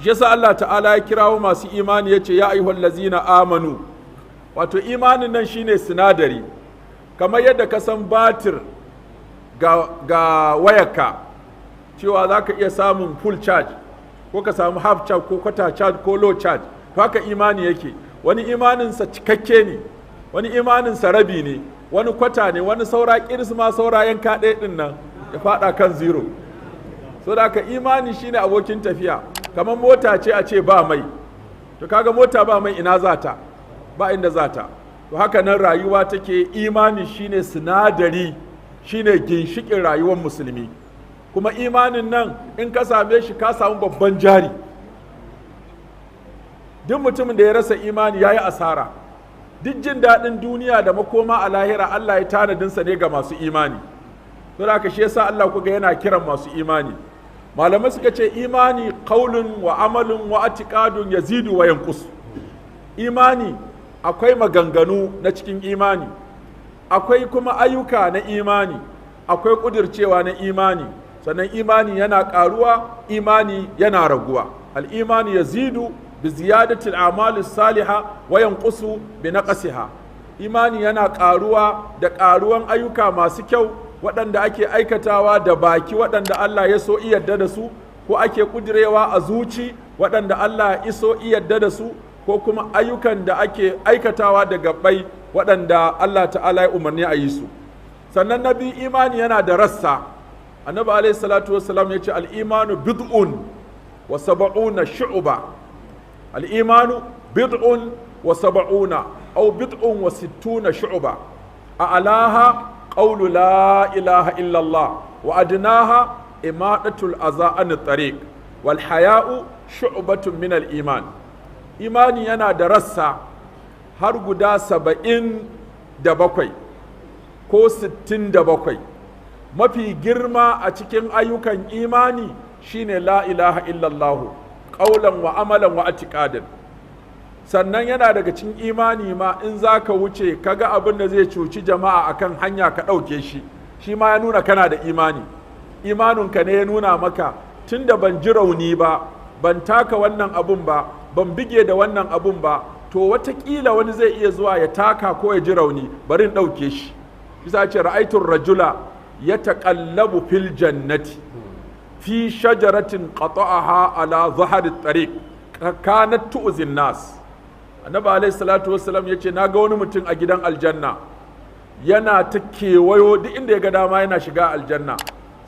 yasa Allah ta'ala ya kirawo masu imani yace ya ayyuhal ladzina amanu, wato imanin nan shine sinadari, kamar yadda ka san batir ga wayarka cewa za ka iya samun full charge ko ka samu half charge ko quarter charge ko low charge, to haka imani yake. Wani imaninsa cikakke ne, wani imaninsa rabi ne, wani kwata ne, wani saura kirisma saura yanka ɗaya ɗin nan ya faɗa kan zero. So da haka imani shine abokin tafiya, kamar mota ce a ce ba mai, to kaga mota ba mai ina zata, ba inda zata. To haka nan rayuwa take, imani shine sinadari, shine ginshikin rayuwar musulmi. Kuma imanin nan in ka same shi ka samu babban jari. Duk mutumin da ya rasa imani ya yi asara. Duk jin daɗin duniya da makoma a lahira Allah ya tanadinsa ne ga masu imani. To da haka shi yasa Allah kuga yana kiran masu imani. Malamai suka ce imani qaulun wa amalun wa atiqadun yazidu wa yanqus. Imani akwai maganganu na cikin imani, akwai kuma ayyuka na imani, akwai ƙudircewa na imani, sannan imani yana ƙaruwa, imani yana raguwa. Al'imani yazidu bi ziyadatil a'malis saliha wa yanqusu bi naqsiha. Imani yana ƙaruwa da ƙaruwan ayyuka masu kyau waɗanda ake aikatawa da baki, waɗanda Allah ya so iyadda da su, ko ake ƙudirewa a zuci waɗanda Allah ya iso iyadda da su, ko kuma ayyukan da ake aikatawa da gabbai waɗanda Allah ta'ala ya umarni a yi su. Sannan na biyu, imani yana da rassa. Annabi alaihi salatu wassalam ya ce al'imanu bid'un wa saba'una shu'uba. Al'imanu bid'un wa saba'una au bid'un wa sittuna shu'uba. A alaha qawlu la ilaha illallah wa adnaha imadatul aza an tariq wal haya'u shu'batun min al iman. Imani yana da rassa har guda 77 ko 67. Mafi girma a cikin ayyukan imani shine la ilaha illallah qaulan wa amalan wa atiqadan. Sannan yana daga cikin imani ma in zaka wuce kaga abin da zai cuci jama'a akan hanya ka ɗauke shi, shi ma ya nuna kana da imani. Imaninka ne ya nuna maka tunda ban ji rauni ba, ban taka wannan abun ba, ban bige da wannan abun ba, to watakila wani zai iya zuwa ya taka ko ya ji rauni, bari in ɗauke shi. Bisa ce ra'aitun rajula ya taƙallabu fil jannati fi shajaratin qata'aha ala zahari tariq kanat tu'zin nas. Annabi alaihi salatu wassalam yace naga wani mutum a gidan aljanna yana ta kewayo duk inda ya ga dama yana shiga aljanna.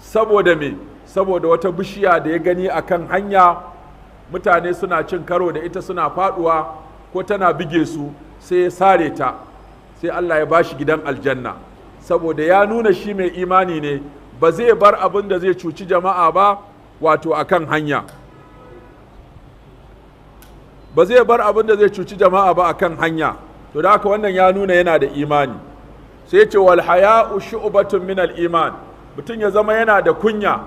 Saboda me? Saboda wata bishiya da ya gani akan hanya, mutane suna cin karo da ita, suna faduwa ko tana bige su, sai ya sare ta, sai Allah ya bashi gidan aljanna. Saboda ya nuna shi mai imani ne, ba zai bar abin da zai cuci jama'a ba, wato akan hanya. Ba zai bar abin da zai cuci jama'a ba akan hanya. To da haka wannan ya nuna yana da imani. Sai ya ce wal haya'u shu'batun min al iman. Mutum ya zama yana da kunya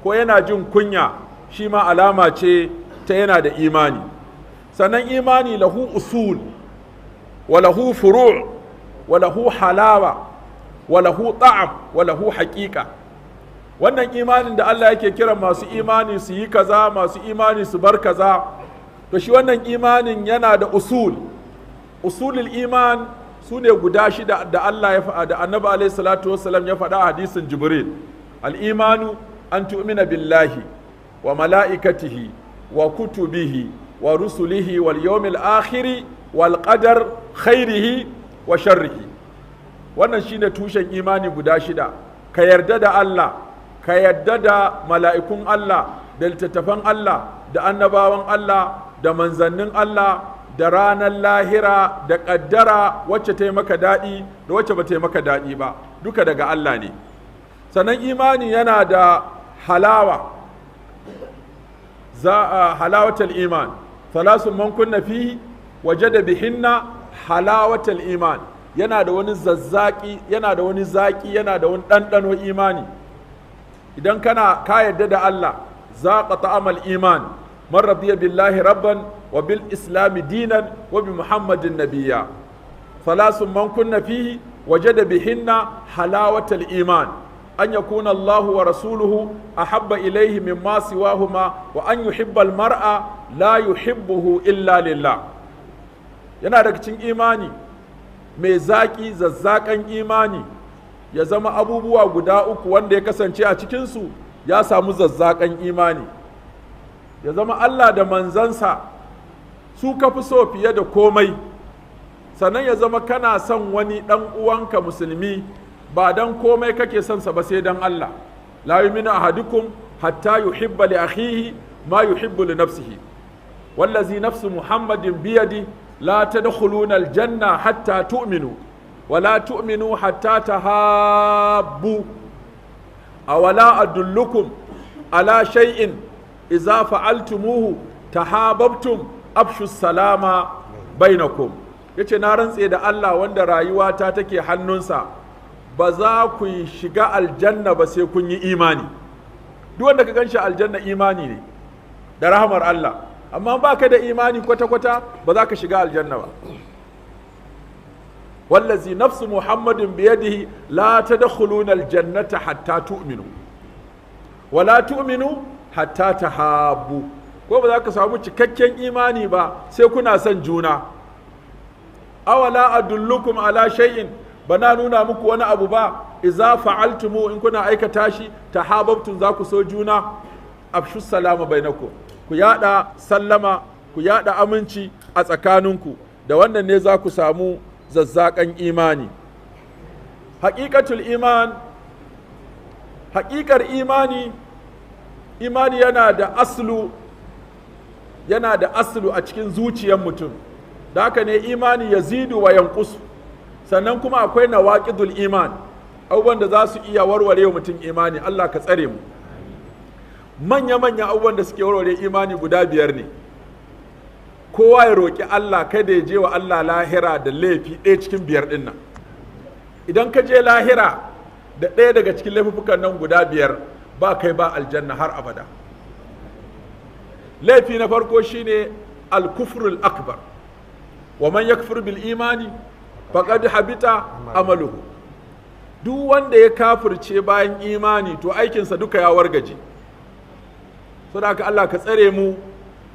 ko yana jin kunya, shi ma alama ce ta yana da imani. Sannan imani lahu usul wa lahu furu' wa lahu halawa wa lahu ta'am wa lahu haqiqa. Wannan imanin da Allah yake kiran masu imani su yi kaza, masu imani su bar kaza, to shi wannan imanin yana da usul. Usulul iman su ne guda shida da Allah ya faɗa, da Annabi alaihi salatu wassalam ya faɗa a hadisin Jibril. Al-imanu an tu'mina billahi wa mala'ikatihi wa kutubihi wa rusulihi wal yawmil akhiri wal qadar khairihi wa sharrihi. Wannan shine tushen imani guda shida. Ka yarda da Allah, ka yarda da mala'ikun Allah, da littattafan Allah, da annabawan Allah, da manzannin Allah, da ranar lahira, da ƙaddara wacce ta yi maka daɗi da wacce ba ta yi maka daɗi ba, duka daga Allah ne. Sannan imani yana da halawa, halawatal iman, salasun man kunna fihi wajada bihinna halawatal iman. Yana da wani zazzaki, yana da wani zaki, yana da wani ɗanɗano imani. Idan ka yarda da Allah, zaqa ta'amal iman, man radiya billahi rabban wa bil islami dinan wa bi muhammadin nabiyya. Salasun man kunna fihi wajada bihinna halawatal iman. an yakuna Allahu wa rasuluhu ahabba ilayhi mimma siwahuma wa an yuhibba al-mar'a la yuhibbuhu illa lillah. Yana daga cikin imani mai zaki zazzakan imani ya zama abubuwa guda uku wanda ya kasance a cikinsu ya samu zazzakan imani, ya zama Allah da manzansa su ka fi so fiye da komai, sannan ya zama kana son wani ɗan uwanka musulmi ba dan komai kake son sa ba sai dan Allah. La yu'minu ahadukum hatta yuhibba li akhihi ma yuhibbu li nafsihi wallazi nafsu muhammadin biyadi la tadkhuluna aljanna hatta tu'minu wa la tu'minu hatta tahabbu awala adullukum ala shay'in idza fa'altumuhu tahabbtum afshu salama bainakum. Yace na rantse da Allah wanda rayuwata take hannunsa, ba za ku shiga aljanna ba sai kun yi imani. Duk wanda ka ganshi aljanna imani ne da rahamar Allah, amma ba ka da imani kwata-kwata ba za ka shiga aljanna ba. wallazi nafsu muhammadin biyadihi la tadkhuluna aljannata hatta tu'minu wa la tu'minu hatta tahabbu. Ko ba za ka samu cikakken imani ba sai kuna son juna. Awala adullukum ala shay'in, bana nuna muku wani abu ba, iza fa'altumu in kuna aikata shi tahabbtum za ku so juna. Afshu salama bainakum, ku yada sallama, ku yada aminci a tsakaninku, da wannan ne za ku samu zazzakan imani. Haqiqatul iman, haqiqar imani, imani yana da aslu a cikin zuciyar mutum. Da haka ne imani yazidu wa yanqusu. Sannan kuma akwai nawaqidul iman, abubuwan da za su iya warware wa mutum imani. Allah ka tsare mu. Manya-manya abubuwan da suke warware imani guda 5 ne. Kowa ya roƙi Allah kada ya je wa Allah lahira da laifi ɗaya cikin 5 ɗin nan. Idan ka je lahira da ɗaya daga cikin laifukan nan guda 5, ba kai ba aljanna har abada. Laifi na farko shine al-kufrul akbar, wa man yakfur bil imani faqad habita amaluhu. Duk wanda ya kafirce bayan imani to aikinsa duka ya wargaje. Saboda haka Allah ka tsare mu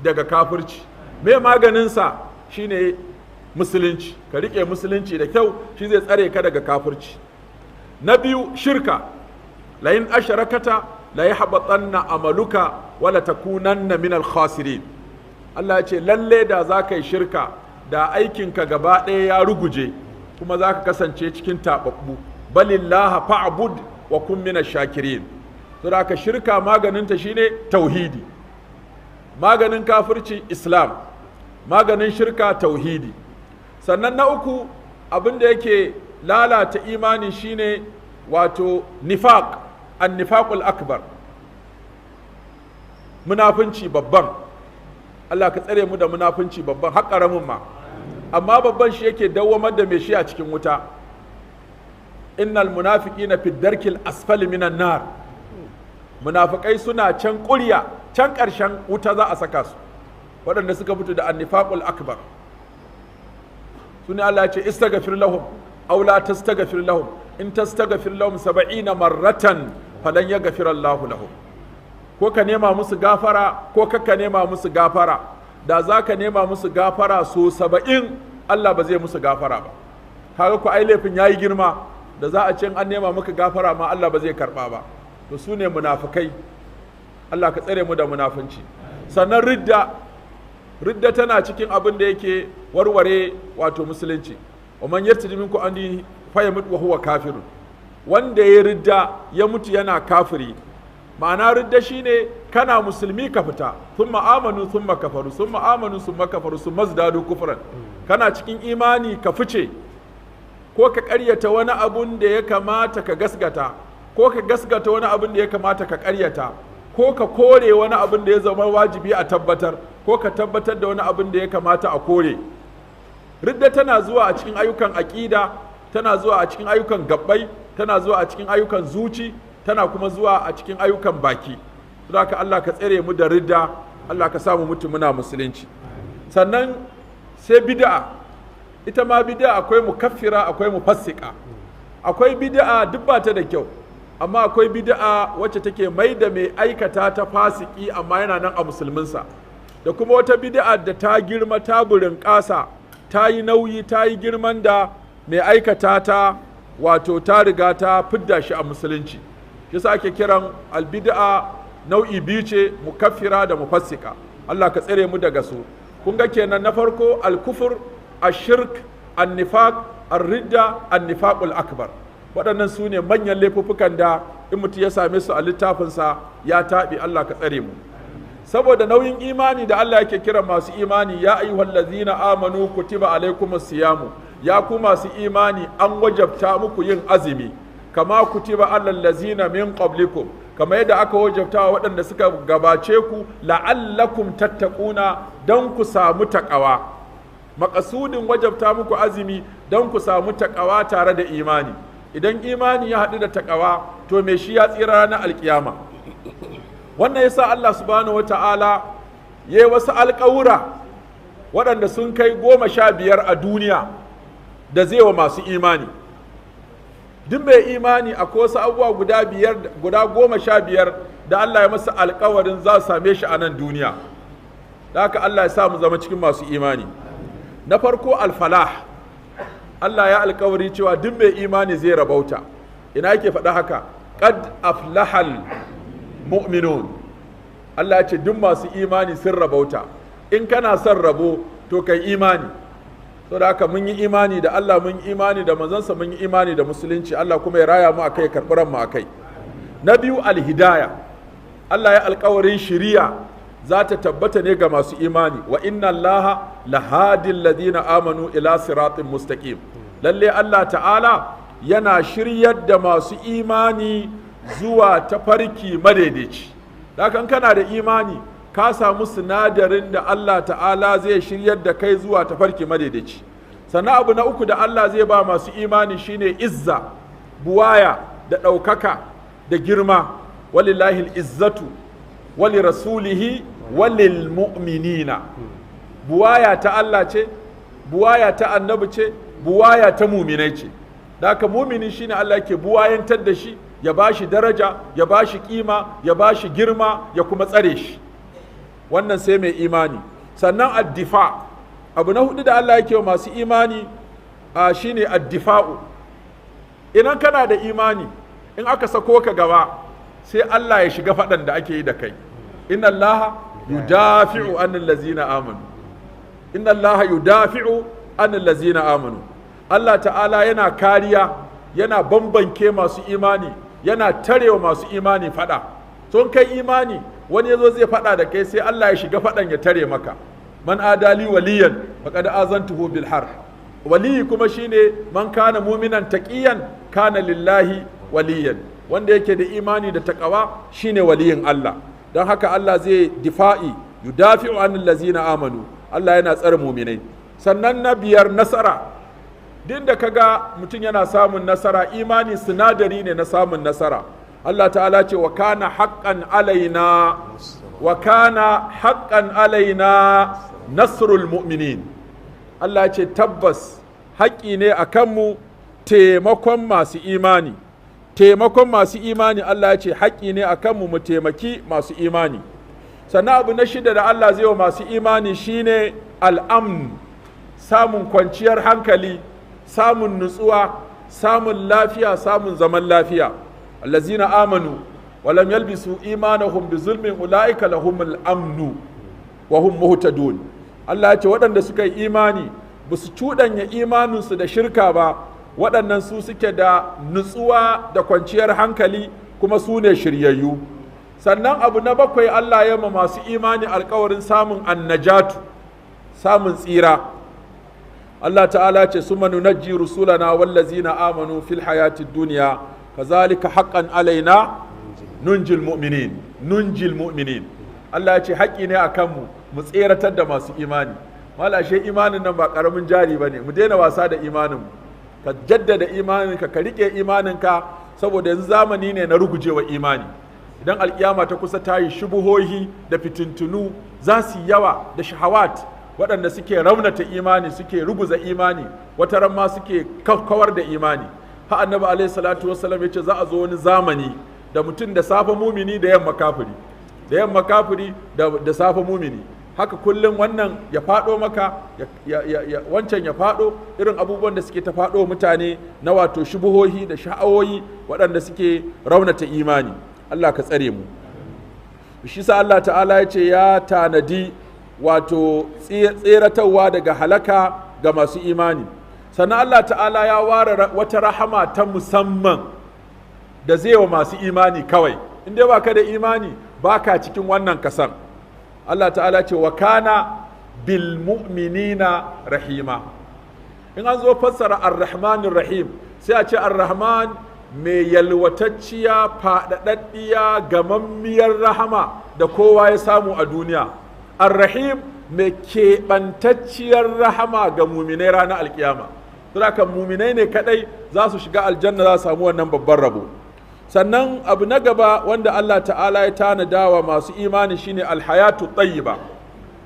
daga kafirci. Me maganinsa shine musulunci. Ka rike musulunci da kyau, shi zai tsare ka daga kafirci. Na biyu, shirka. La in asharakata la yahbatanna amaluka wala takunanna minal khasirin. Allah ya ce lalle da za ka yi shirka da aikinka gaba ɗaya ya ruguje, kuma za ka kasance cikin taɓaɓɓu. Balillaha fa'bud wa kun minash shakirin. Saboda haka shirka maganinta shine tauhidi. Maganin kafirci Islam, maganin shirka tauhidi. Sannan na uku, abin da yake lalata imani shine wato nifaq, an-nifaqul akbar, munafunci babban. Allah ka tsare mu da munafunci babban, har ƙaramin ma. Amma babban shi yake dawwamar da mai shi a cikin wuta. Innal munafiqina fi darkil asfali minan nar. Munafikai suna can ƙurya, can ƙarshen wuta za a saka su, waɗanda suka fito da annifaqul akbar. Sune Allah ya ce istaghfir lahum aw la tastaghfir lahum in tastaghfir lahum 70 marratan falan yaghfir Allahu lahum. Ko ka nema musu gafara ko ka nema musu gafara. Da za ka nema musu gafara so 70, Allah ba zai musu gafara ba. Kaga ku ai laifin yayi girma, da za a ce an nema maka gafara ma Allah ba zai karba ba. To su ne munafukai. Allah ka tsare mu da munafunci. Sannan ridda tana cikin abin da yake warware wato musulunci. wa man yartaji minkum an dinihi fayamut wa huwa kafirun. Wanda ya ridda ya mutu yana kafiri, ma'ana ridda shine kana musulmi ka fita, thumma amanu thumma kafaru, thumma amanu thumma kafaru, thumma zdadu kufran. Kana cikin imani ka fice, ko ka ƙaryata wani abun da ya kamata ka gasgata, ko ka gasgata wani abun da ya kamata ka ƙaryata, ko ka kore wani abun da ya zama wajibi a tabbatar, ko ka tabbatar da wani abun da ya kamata a kore. Ridda tana zuwa a cikin ayyukan aƙida, tana zuwa a cikin ayyukan gabbai, tana zuwa a cikin ayyukan zuci, tana kuma zuwa a cikin ayyukan baki. Saboda haka Allah ka tsare mu da ridda, Allah ka samu mutum muna musulunci. Sannan sai bid'a. Ita ma bid'a akwai mukaffira, akwai mufassika. Akwai bid'a duk ba ta da kyau. amma akwai bid'a wacce take mai da mai aikata ta fasiki amma yana nan a musulminsa, da kuma wata bid'a da ta girma ta burin ƙasa ta yi nauyi ta yi girman da mai aikata ta wato ta riga ta fidda shi a musulunci. Yasa ake kiran albid'a nau'i biyu ce, mukaffira da mufassika. Allah ka tsare mu daga su. Kun ga kenan na farko alkufur, ashirk, annifaq, ar-ridda, annifaqul akbar. Waɗannan su ne manyan laifuffukan da in mutum ya same su a littafinsa ya taɓi. Allah ka tsare mu. Saboda nauyin imani da Allah yake kira masu imani, ya ayyuhallazina amanu kutiba alaikumus siyamu, ya ku masu imani an wajabta muku yin azumi, kama kutiba alal lazina min qablikum, kama yadda aka wajabta wa waɗanda suka gabace ku, la'allakum tattaquna, don ku samu taqawa. Makasudin wajabta muku azumi don ku samu taqawa tare da imani. Idan imani ya haɗu da taqawa, to me shi ya tsira ranar alkiyama. Wannan yasa Allah subhanahu wata'ala ya yi wasu alƙawura waɗanda sun kai 15 a duniya da zai wa masu imani. Duk mai imani akwai wasu abubuwa guda 15 da Allah ya masa alƙawarin za su same shi a nan duniya. Da haka Allah ya sa mu zama cikin masu imani. Na farko alfalah. Allah ya alƙawari cewa duk mai imani zai rabauta. Ina yake faɗa haka? Qad aflahal mu'minun. Allah ya ce duk masu imani sun rabauta. In kana son rabo to kai imani. Saboda haka mun yi imani da Allah, mun yi imani da manzansa, mun yi imani da musulunci. Allah kuma ya raya mu akai, karɓi ran mu akai. Na biyu alhidaya. Allah ya alƙawarin shiriya za ta tabbata ne ga masu imani. Wa inna Allaha lahadil ladina amanu ila siratin mustaqim. Lalle Allah ta'ala yana shiryar da masu imani zuwa tafarki madaidaici. Dakan kana da imani ka samu sinadarin da Allah ta'ala zai shiryar da kai zuwa tafarki madaidaici. Sannan abu na uku da Allah zai ba masu imani shine izza, buwaya da ɗaukaka da girma. Walillahi izzatu wali rasulihi walil mu'minina. Buwaya ta Allah ce, buwaya ta annabi ce, buwaya ta muminai ce. Da haka mumini shine Allah ke buwayantar da shi, ya ba shi daraja, ya ba shi kima, ya ba shi girma, ya kuma tsare shi. Wannan sai mai imani. Sannan addifa. Abu na hudu da Allah yake wa masu imani shine addifa'u. Idan kana da imani, in aka sako ka gaba, sai Allah ya shiga faɗan da ake yi da kai. Inna Allah yudafi'u anil lazina amanu. Inna Allah yudafi'u anil lazina amanu. Allah ta'ala yana kariya, yana bambanke masu imani, yana tarewa masu imani faɗa. Son kai imani, wani yazo zai faɗa da kai, sai Allah ya shiga faɗan ya tare maka. Man adali waliyan faqad azantuhu bil harb. Waliyi kuma shine man kana mu'minan taqiyan kana lillahi waliyan. Wanda yake da imani da taqwa shine waliyin Allah. Don haka Allah zai difa'i, yudafi'u anil lazina amanu. Allah yana tsare mu'minai. Sannan na biyar nasara. Din da kaga mutum yana samun nasara, imani sinadari ne na samun nasara. Allah ta'ala ce wa kana haqqan alaina nasrul mu'minin. Allah ce tabbas haƙƙi ne a kanmu taimakon masu imani. Taimakon masu imani Allah ya ce haƙƙi ne a kanmu mu taimaki masu imani. Sannan abu na shida da Allah zai wa masu imani shine al'amn, samun kwanciyar hankali, samun nutsuwa, samun lafiya, samun zaman lafiya. Allazina amanu wa lam yalbisu imanahum bi zulmin ulaika lahumul amnu wa hum muhtadun. Allah ya ce waɗanda suka yi imani ba su cuɗanya imaninsu da shirka ba, waɗannan su suke da nutsuwa da kwanciyar hankali kuma su ne shiryayyu. Sannan abu na bakwai Allah ya ma masu imani alkawarin samun annajatu, samun tsira. Allah ta'ala ce summa nunajji rusulana wallazina amanu fil hayatid dunya kazalika haqqan alaina nunjil mu'minin. Allah ya ce haƙƙi ne akan mu tseratar da masu imani. Malashe imanin nan ba ƙaramin jari bane, mu daina wasa da imanin mu. Ka jaddada imaninka, ka rike imaninka, saboda yanzu zamani ne na rugujewa imani. Idan alkiyama ta kusa ta yi, shubuhohi da fitintunu za su yawa da shahawat waɗanda suke raunata imani, suke ruguza imani, wataran ma suke kawar da imani. ha annabi alaihi salatu wassalam ya ce za a zo wani zamani da mutum da safe mumini da yamma kafiri, da yamma kafiri da safe mumini, haka kullum wannan ya faɗo maka wancan ya faɗo, irin abubuwan da suke ta faɗo mutane na wato shubuhohi da sha'awoyi waɗanda suke raunata imani. Allah ka tsare mu. Shi sa Allah ta'ala ya ce ya tanadi wato tseratarwa daga halaka ga masu imani. Sannan Allah ta'ala ya ware wata rahama ta musamman da zai wa masu imani kawai. In dai baka da imani baka cikin wannan kasan. Allah ta'ala ce wa kana bil mu'minina rahima. In an zo fassara ar-rahmanir rahim sai a ce ar-rahman mai yalwatacciya faɗaɗɗiya gamammiyar rahama da kowa ya samu a duniya. Ar-rahim mai keɓantacciyar rahama ga muminai ranar alkiyama. Saboda muminai ne kadai za su shiga aljanna, za su samu wannan babban rabo. Sannan abu na gaba wanda Allah ta'ala ya tanada wa masu imani shine alhayatu tayyiba.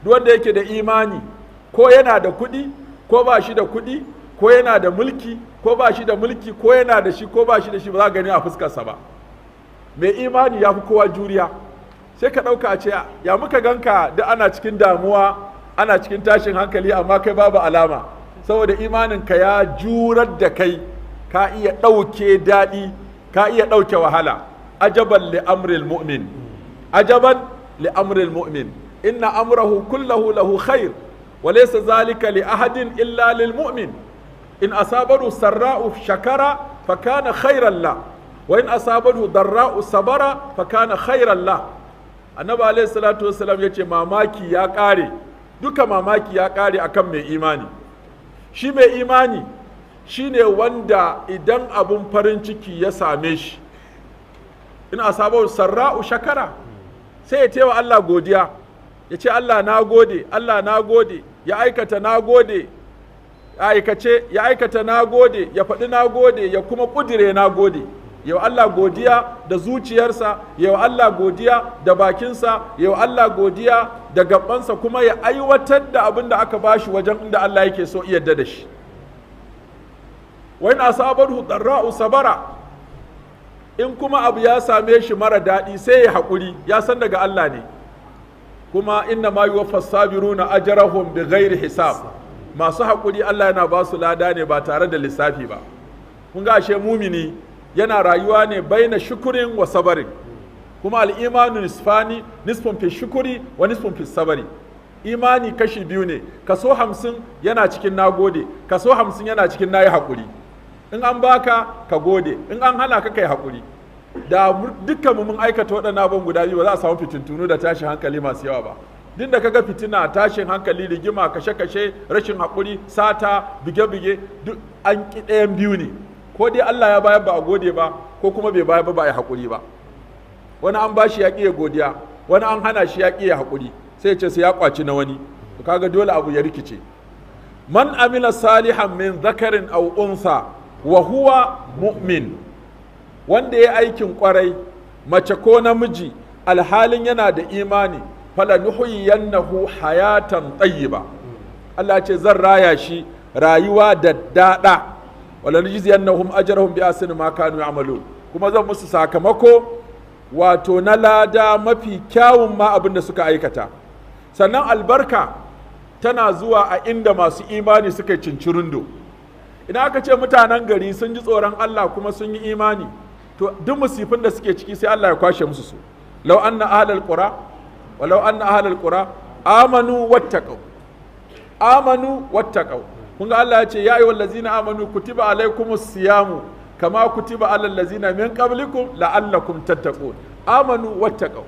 Duk wanda yake da imani, ko yana da kuɗi ko ba shi da kuɗi, ko yana da mulki ko ba shi da mulki, ko yana da shi ko ba shi da shi, ba za gani a fuskarsa ba. Mai imani ya fi kowa juriya. Sai ka ɗauka a ce ya muka ganka da ana cikin damuwa, ana cikin tashin hankali, amma kai babu alama, saboda imaninka ya jurar da kai, ka iya ɗauke daɗi, ka iya ɗauke wahala. Ajaban li amril mu'min, ajaban li amril mu'min, inna amrahu kullahu lahu khair wa laysa zalika li ahadin illa lil mu'min. In asabahu sarra'u shakara fa kana khairan la, wa in asabahu darra'u sabara fa kana khairan la. Annabi alayhi salatu wassalam yace mamaki ya ƙare, duka mamaki ya ƙare akan mai imani. Shi mai imani shine wanda idan abun farin ciki ya same shi, in asabahu sarra'u shakara, sai ya tewa Allah godiya, ya ce Allah na gode, Allah na gode, ya aikata na gode, aikace ya aikata na gode, ya faɗi na gode, ya kuma ƙudire na gode. Yau Allah godiya da zuciyarsa, yau Allah godiya da bakinsa, yau Allah godiya da gabansa, kuma ya aiwatar da abin da aka bashi wajen inda Allah yake so yadda da shi. Wa in asabahu darra'u sabara, in kuma abu ya same shi mara daɗi sai ya haƙuri, ya san daga Allah ne. Kuma inna ma yuwaffas sabiruna ajrahum bighairi hisab. Masu haƙuri Allah yana ba su lada ne ba tare da lissafi ba. Kun ga ashe mumini yana rayuwa ne baina shukurin wa sabarin. Kuma al'imanu nisfani, nisfun fi shukuri wa nisfun fi sabari. Imani kashi biyu ne, kaso 50 yana cikin nagode, kaso 50 yana cikin nayi haƙuri. In an baka ka gode, in an hana ka kai haƙuri. Da dukkan mun aikata waɗannan abubuwan guda biyu ba za a samu fitintunu da tashin hankali masu yawa ba. Din da kaga fitina, tashin hankali, rigima, kashe-kashe, rashin haƙuri, sata, bige-bige, duk an ƙi ɗayan biyu ne. Ko dai Allah ya bayar ba a gode ba, ko kuma bai bayar ba a yi haƙuri ba. Wani an ba shi ya ƙi ya godiya, wani an hana shi ya ƙi ya haƙuri, sai ce sai ya ƙwaci na wani. To kaga dole abu ya rikice. Man amila salihan min zakarin aw unsa wa huwa mu'min. Wanda ya aikin ƙwarai, mace ko namiji, alhalin yana da imani, fala nuhyiyannahu hayatan tayyiba. Allah ce zan raya shi rayuwa da daɗa. Wala nujziyannahum ajrahum bi ahsani ma kanu ya'malun. Kuma zan musu sakamako wato na lada mafi kyawun ma abin da suka aikata. Sannan albarka tana zuwa a inda masu imani suka cincirundo. Idan aka ce mutanen gari sun ji tsoron Allah kuma sun yi imani, to duk musifin da suke ciki sai Allah ya kwashe musu su. Law anna ahlal qura walau anna ahlal qura amanu wattaqau. Amanu wattaqau. Kun ga Allah ya ce ya ayyuhal ladzina amanu kutiba alaikumus siyamu kama kutiba alal ladzina min qablikum la'allakum tattaqun. Amanu wattaqau.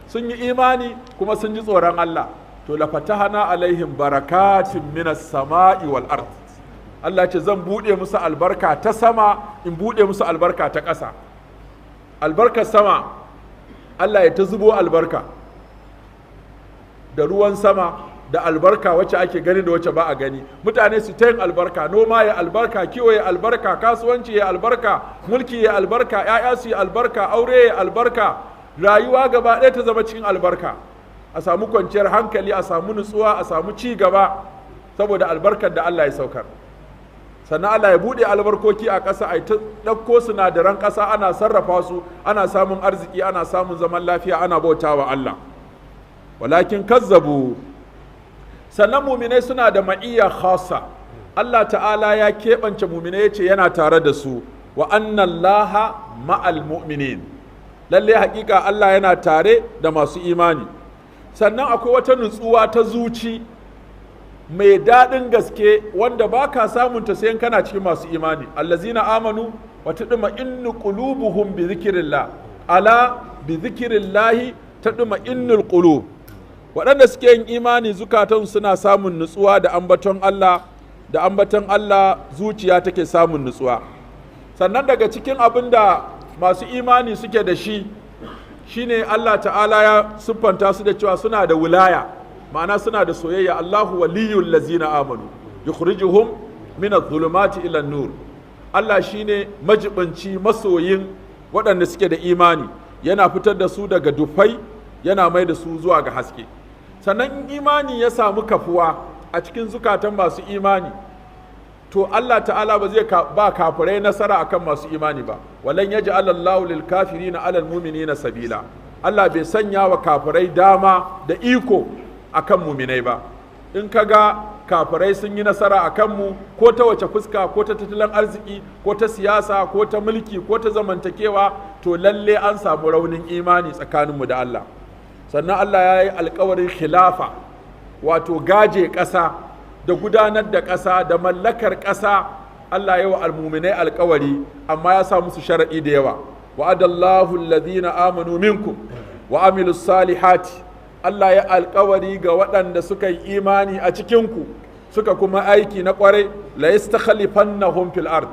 Sun yi imani kuma sun ji tsoron Allah. To la fatahana alaihim barakatin minas sama'i wal ard. Allah ce zan bude musu albarka ta sama, in bude musu albarka ta ƙasa. Albarkar sama Allah ya ta zubo albarka da ruwan sama, da albarka wacce ake gani da wacce ba a gani. Mutane su ta yin albarka, noma ya albarka, kiwo ya albarka, kasuwanci ya albarka, mulki ya albarka, 'ya'ya su ya albarka, aure ya albarka, rayuwa gaba ɗaya ta zama cikin albarka. A samu kwanciyar hankali, a samu nutsuwa, a samu ci gaba saboda albarkar da Allah ya saukar. sannan Allah ya buɗe albarkoki a ƙasa a ta ɗauko sinadaran ƙasa ana sarrafa su, ana samun arziki, ana samun zaman lafiya, ana bautawa Allah. Walakin kazzabu, sannan muminai suna da ma'iyya khassa. Allah ta'ala ya keɓance muminai ya ce yana tare da su, wa annan laha ma'al mu'minin, lalle haƙiƙa Allah yana tare da masu imani. Sannan akwai wata nutsuwa ta zuci mai daɗin gaske wanda ba ka samun ta sai kana cikin masu imani. Allazina amanu wa tadma'innu qulubuhum bi dhikrillah, ala bi dhikrillahi tadma'innul qulub. Waɗanda suke yin imani zukatan suna samun nutsuwa da ambaton Allah zuciya take samun nutsuwa. Sannan daga cikin abin da masu imani suke da shi shine Allah ta'ala ya siffanta su da cewa suna da wilaya, ma'ana suna da soyayya. Allahu waliyul lazina amanu yukhrijuhum min adh-dhulumati ila an-nur. Allah shine majibinci masoyin waɗanda suke da imani, yana fitar da su daga dufai, yana mai da su zuwa ga haske. Sannan imani ya samu kafuwa a cikin zukatan masu imani, to Allah ta'ala ba zai ba kafirai nasara akan masu imani ba. Walan yaj'al Allahu lil kafirina 'alal mu'minina sabila. Allah bai sanya wa kafirai dama da iko akan muminai ba. In kaga kafirai sun yi nasara akan mu, ko ta wace fuska, ko ta tattalin arziki, ko ta siyasa, ko ta mulki, ko ta zamantakewa, to lalle an samu raunin imani tsakaninmu da Allah. Sannan Allah ya yi alkawarin khilafa, wato gaje ƙasa da gudanar da ƙasa da mallakar ƙasa. Allah ya yi wa almuminai alkawari, amma ya sa musu sharaɗi da yawa. Wa'adallahu alladhina amanu minkum wa amilus salihati. Allah ya alkawari ga waɗanda suka yi imani a cikinku suka kuma aiki na ƙwarai, la yastakhlifannahum fil ard.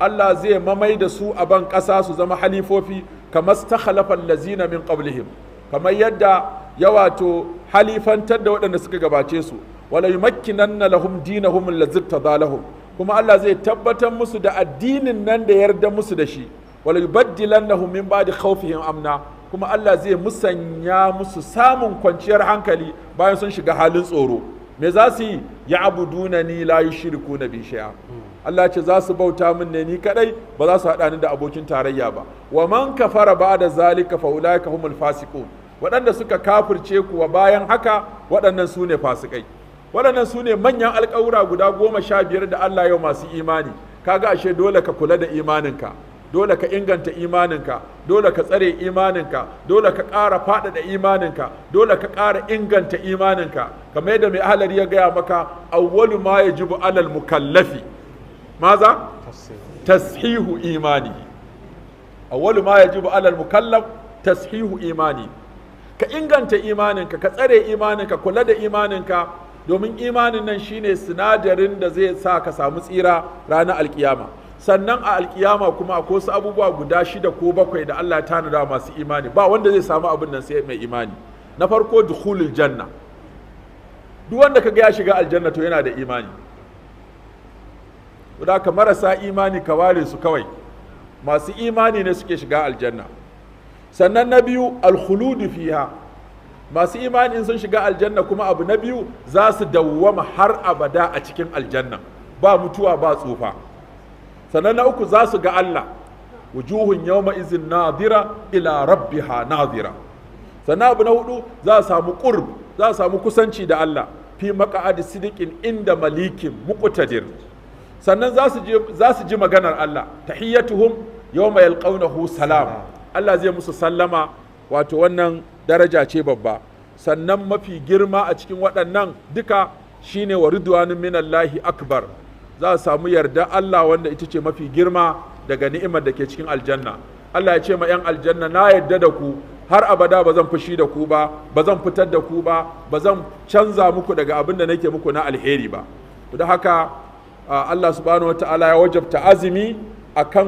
Allah zai mamai da su a ban ƙasa su zama halifofi, kamar stakhlafa allazina min qablihim, kamar yadda ya wato halifantar da waɗanda suka gabace su. Wala yumakkinanna lahum dinahum allazi tadalahum, kuma Allah zai tabbatar musu da addinin nan da yarda musu da shi. Wala yubaddilannahum min ba'di khawfihim amna, kuma Allah zai musanya musu samun kwanciyar hankali bayan sun shiga halin tsoro. Me za su yi? Ya'buduna ni la yushrikuna bi shay'a. Allah ce za su bauta min ne ni kadai, ba za su haɗa ni da abokin tarayya ba. Wa man kafara ba'da zalika fa ulaika humul fasiqun. Waɗanda suka kafirce kuwa bayan haka, waɗannan su ne fasikai. Waɗannan su ne manyan alƙawura guda 15 da Allah yau masu imani. Kaga ashe dole ka kula da imaninka, dole ka inganta imaninka, dole ka tsare imaninka, dole ka ƙara faɗaɗa imaninka, dole ka ƙara inganta imaninka. Kamar yadda mai ahlari ya gaya maka, awwalu ma yajibu alal mukallafi maza tashihu imani. Awwalu ma yajibu alal mukallaf tashihu imani. Ka inganta imaninka, ka tsare imaninka, kula da imaninka, domin imanin nan shine sinadarin da zai sa ka samu tsira ranar alkiyama. Sannan a alkiyama kuma akwai wasu abubuwa guda 6 ko 7 da Allah ya tanada masu imani, ba wanda zai samu abin nan sai mai imani. Na farko, dukhulul janna. Duk wanda kaga ya shiga aljanna to yana da imani. Da ka marasa imani ka ware su kawai, masu imani ne suke shiga aljanna. Sannan na biyu, alkhuludu fiha. Masu imani in sun shiga aljanna kuma abu na biyu, za su dawwama har abada a cikin aljanna, ba mutuwa ba tsufa. Sannan na uku, za su ga Allah, wujuhun yawma izin nadira ila rabbiha nadira. Sannan abu na hudu, za a samu qurb, za a samu kusanci da Allah, fi maq'adi sidiqin inda malikin muqtadir. Sannan za su ji maganar Allah, tahiyyatuhum yawma yalqawnahu salam. Allah zai musu sallama, wato wannan daraja ce babba. Sannan mafi girma a cikin waɗannan duka shine wa ridwanun minallahi akbar. Za a samu yarda Allah wanda ita ce mafi girma daga ni'imar da ke cikin aljanna. Allah ya ce ma 'yan aljanna, na yarda da ku har abada, ba zan fushi da ku ba, ba zan fitar da ku ba, ba zan canza muku daga abin da nake muku na alheri ba. Da haka Allah subhanahu wa ta'ala ya wajabta azumi akan